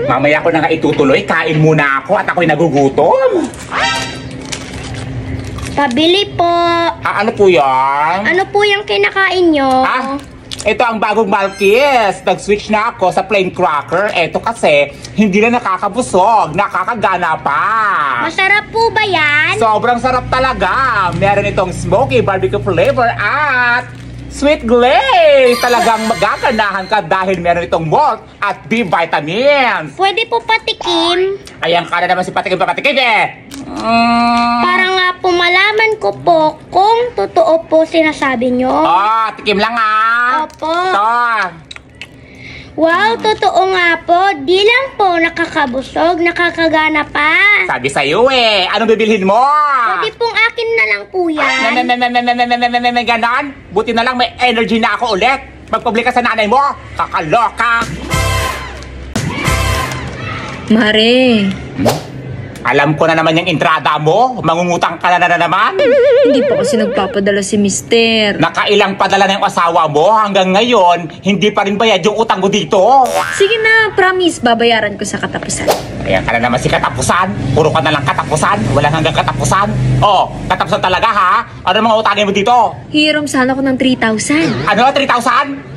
Mamaya ko na nga itutuloy. Kain muna ako at ako'y nagugutom. Pabili po. Ano po yan? Ano po yung kinakain nyo? Ito ang bagong Malkis. Nag-switch na ako sa plain cracker. Ito kasi, hindi na nakakabusog. Nakakagana pa. Masarap po ba yan? Sobrang sarap talaga. Meron itong smoky barbecue flavor at sweet glaze. Talagang magaganahan ka dahil meron itong malt at B vitamins. Pwede po patikim? Ayan ka na naman si patikim eh. Para nga po malaman ko po kung totoo po sinasabi nyo. Tikim lang Opo. Ito. Wow, totoo nga po. Di lang po nakakabusog, nakakagana pa. Sabi sa'yo eh. Anong bibilhin mo? Pwede pong akin na lang po yan. Ganon? Buti na lang may energy na ako ulit. Magpublika sa nanay mo. Kakaloka. Mare. Alam ko na naman yung entrada mo. Mangungutang ka na naman. Hindi pa kasi nagpapadala si Mister. Nakailang padala na yung asawa mo. Hanggang ngayon, hindi pa rin bayad yung utang mo dito. Sige na, promise, babayaran ko sa katapusan. Ayan ka na naman si katapusan. Puro ka na lang katapusan. Walang hanggang katapusan. Katapusan talaga ha? Ano mga utangin mo dito? Hiram sana ko ng 3,000. Ano? 3,000?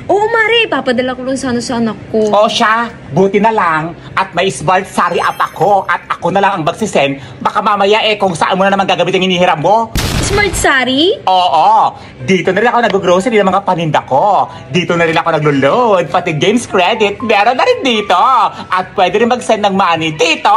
Oo, Mare, papadala ko lang sana sa anak ko. Siya, buti na lang at may smart sari app ako at ako na lang ang magsisend. Baka mamaya kung saan mo na naman gagamitin yung hinihiram mo. Smart Sari? Oo, dito na rin ako nag-grocery ng mga paninda ko. Dito na rin ako naglo-load, pati games credit, meron na rin dito. At pwede rin mag-send ng money dito.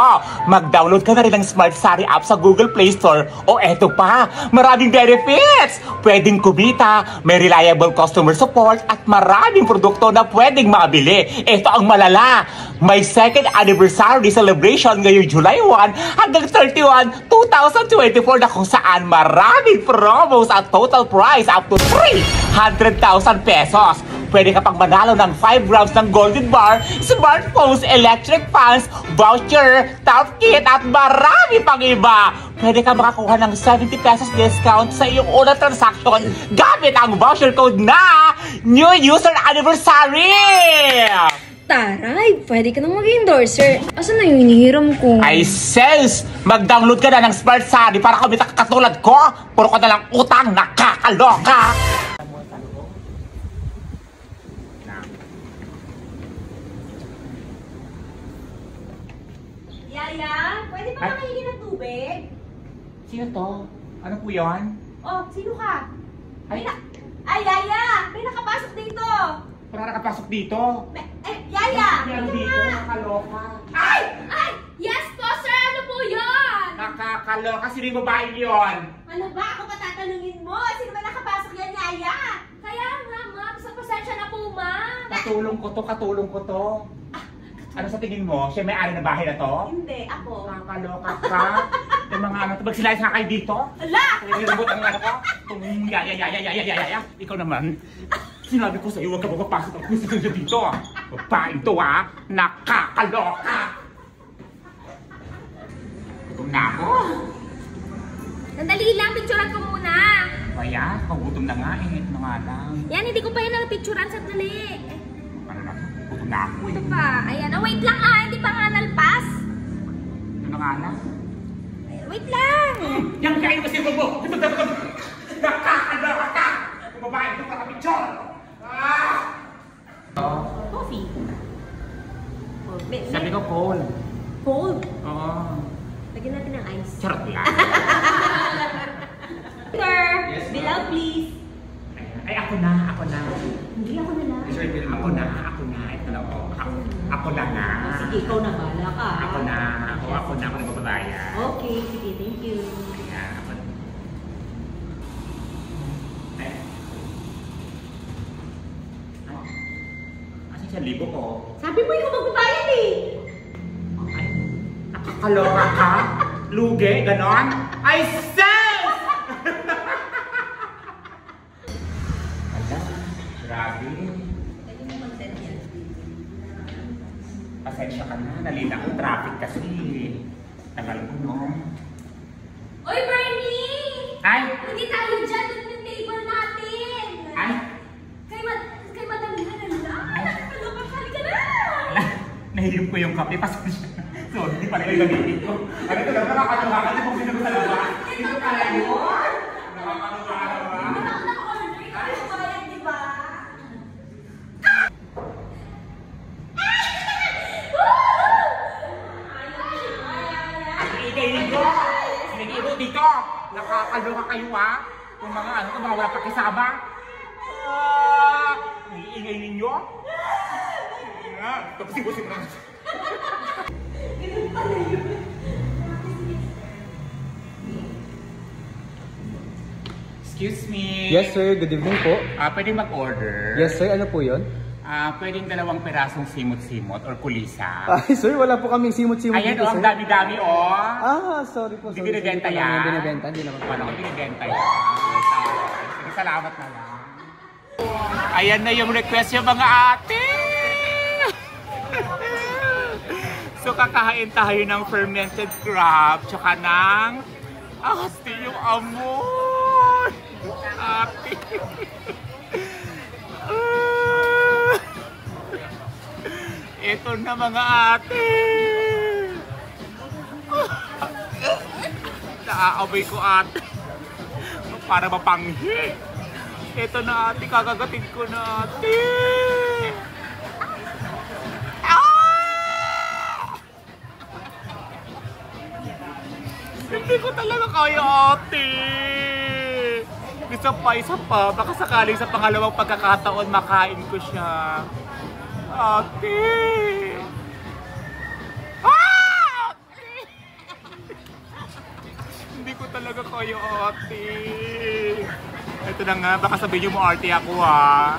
Mag-download ka na rin ng Smart Sari app sa Google Play Store. Eto pa, maraming benefits. Pwedeng kumita, may reliable customer support at maraming produkto na pwedeng mabili. Ito ang malala. May second anniversary celebration ngayong July 1 hanggang 31, 2024 na kung saan maraming promos at total price up to 300,000 pesos. Pwede ka pang manalo ng 5 grams ng golden bar, smartphones, electric fans, voucher, top kit at marami pang iba. Pwede ka makakuha ng 70 pesos discount sa iyong unang transaction gamit ang voucher code na New User Anniversary! Taray, pwede ka nang mag-endorser. Asan na yung hinihiram ko? Ay, sis! Mag-download ka na ng Smart Sari para kumita ka katulad ko. Puro ka na lang utang, nakakaloka! Yaya, pwede pa makahingi ng tubig? Sino to? Ano po yun? Sino ka? Ay, Yaya! May nakapasok dito! parang nakapasok dito. Yaya! Meron dito, nakakaloka. Yes po, sir! Ano po yun? Nakakaloka, sino yung babae yun? Ano ba? Ako patatanungin mo? Sino ba nakapasok yan, Yaya? Kaya nga, ma'am. Sa pasensya na po, ma'am. Katulong ko to. Ano sa tingin mo? Siya may-ari ng bahay na to? Hindi, ako. Nakakaloka ka. Yung mga ano, magsilayas nga kayo dito. Ala! Nilibot ang ano ko. Yaya. Ikaw naman. Sinabi ko sa'yo, huwag ka magpapasok ang gusto nyo dito. Babaeng to nakakaloka. Gutom na ako. Sandali lang, picturean ko muna. Kaya, kagutom na nga Ito na nga lang. Yan, hindi ko pa yan napicturean. Sandali. Ano na? Gutom na ako Ito pa. Ayan. Wait lang hindi pa nga nalpas. Ito na nga lang. Wait lang. Yang kayo kasi mo. Nakakaloka ka. Kung babae ito para picture. Coffee. Sabi ko cold. Cold? Oo. Lagyan natin ng ice. Charot lang. Sir, bill out please. Ay, ako na. Hindi, ako na lang. Ako na. Ito na ako. Ako na nga. Sige, ikaw na bala ka. Ako na. Ako nagbabayad. Okay, sige, thank you. Ayan, ako na. Kasi sa libo ko. Sabi mo ikaw magbabayad eh. Ay, nakakaloka ka? Lugi? Ganon? Ay, sis! Ala, grabe. Pasensya ka na, nalina ko traffic kasi. Tagal ko, no? Oy, Bernie! Ay! Hindi tayo dyan, dun yung table natin. Ay! Kay Madam Hanala. Ano ka, halika na! Nahilip ko yung kape. Pasensya. So, hindi pala yung gamitin ko. Ano ito lang, nakakatawakan yung kung sino ko sa labas. Ito pala yun. Nakakatawakan naman. Di ba? Sinag-ibo dito! Nakakaloka kayo ha? Kung mga ano, kung mga wala pakisama. Ang iingay ninyo? Tapos ibusin mo lang. Excuse me. Yes sir, good evening po. Pwede mag-order? Yes sir, ano po yun? Pwedeng 2 pirasong simot-simot or kulisa. Ay sir, wala po kaming simot-simot Ayan dito o, sir. ang dami-dami o. Sorry po. Hindi Sorry, binibenta hindi ko yan. naman binibenta, hindi naman po. Wala ko binibenta yan. Sige, salamat na lang. Ayan na yung request yung mga ate. So kakahain tayo ng fermented crab tsaka ng asti yung amoy. Ate. Ito na mga ate. Naaabay ko ate. Para mapanghi. Ito na ate, kakagatin ko na ate. Hindi ko talaga kaya ate. Isa pa, baka sakaling sa pangalawang pagkakataon makain ko siya. Ate! Ate! Hindi ko talaga kaya ate. Ito na nga, baka sabihin niyo mo ate ako ha.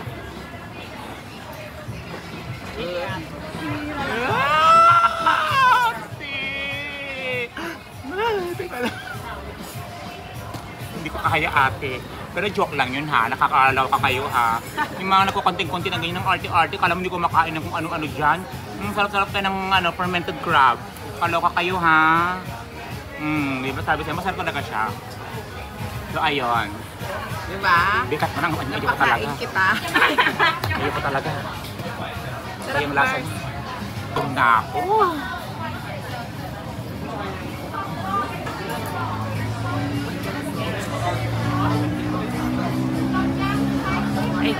Hindi ko kaya ate. Pero joke lang yun ha, nakakaalaw ka kayo ha. Yung mga nagkukonting-konti ng ganyan ng arte-arte, kala mo hindi ko makain ng kung ano-ano dyan. Yung sarap-sarap tayo ng fermented crab. Kaloka kayo ha. Di ba sabi sa'yo, masarap talaga siya. So ayun. Diba? Bigat mo nang, ayoko talaga. Papakain kita. Ayoko talaga. Sarap Yung lasa. Tunda ako. Ay.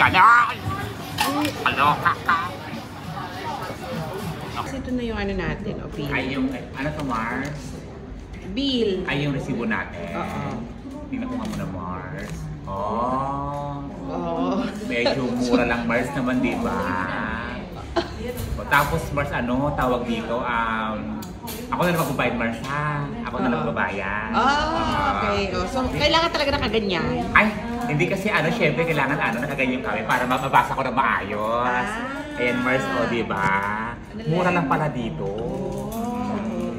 Ganon! Kaloka ka. Kasi ito na yung ano natin, o bill. Ay yung, ano to Mars? Bill. Ay yung resibo natin. Oo. Tingnan ko nga muna Mars. Oh. Oo. Medyo mura lang Mars naman, di ba? O, tapos Mars, ano, tawag dito, ako na lang magbabayad Mars ha. Ako na lang magbabayad. Okay. So, kailangan talaga nakaganyan. Ay, hindi kasi syempre kailangan nakaganyan kami para mabasa ko na maayos. Ayan Mars, o, di ba? Mura lang pala dito.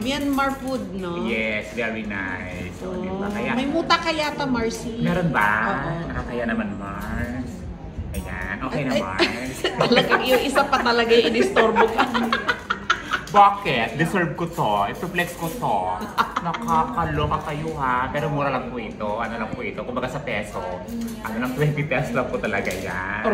Myanmar food, no? Yes, very nice. O, di ba? Kaya, May muta kaya ta, Marcy? meron ba? Oo. Nakakaya naman Mars. Ayan, okay na Mars. Talagang yung isa pa talaga yung inistorbo ka. Bakit? Deserve ko to. I-flex ko to. Nakakaloka kayo ha. Pero mura lang po ito. Ano lang po ito? Kumbaga sa peso. Ano lang 20 pesos lang po talaga yan.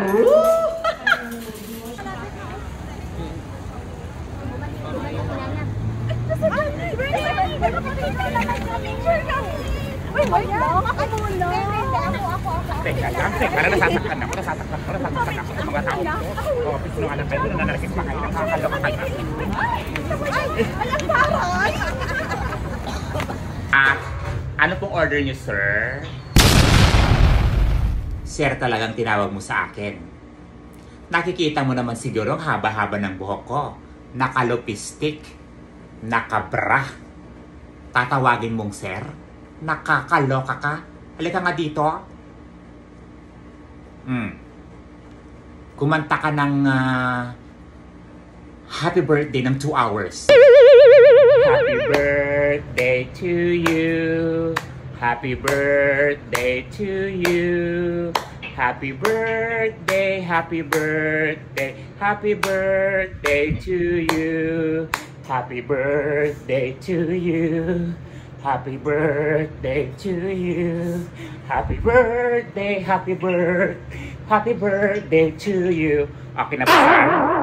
Teka lang, parang nasasaktan ako sa mga tao ko. O, pisunungan kayo, nananakit pa kayo, nakakaloka kayo. Ano pong order niyo, sir? Sir talagang tinawag mo sa akin. Nakikita mo naman siguro ang haba-haba ng buhok ko. Nakalopistik. Nakabra. Tatawagin mong sir? Nakakaloka ka? Halika nga dito. Kumanta ka ng happy birthday ng 2 hours. Happy birthday to you. Happy birthday to you. Happy birthday, happy birthday, happy birthday to you. Happy birthday to you. Happy birthday to you. Happy birthday, happy birthday to you. Okay na ba?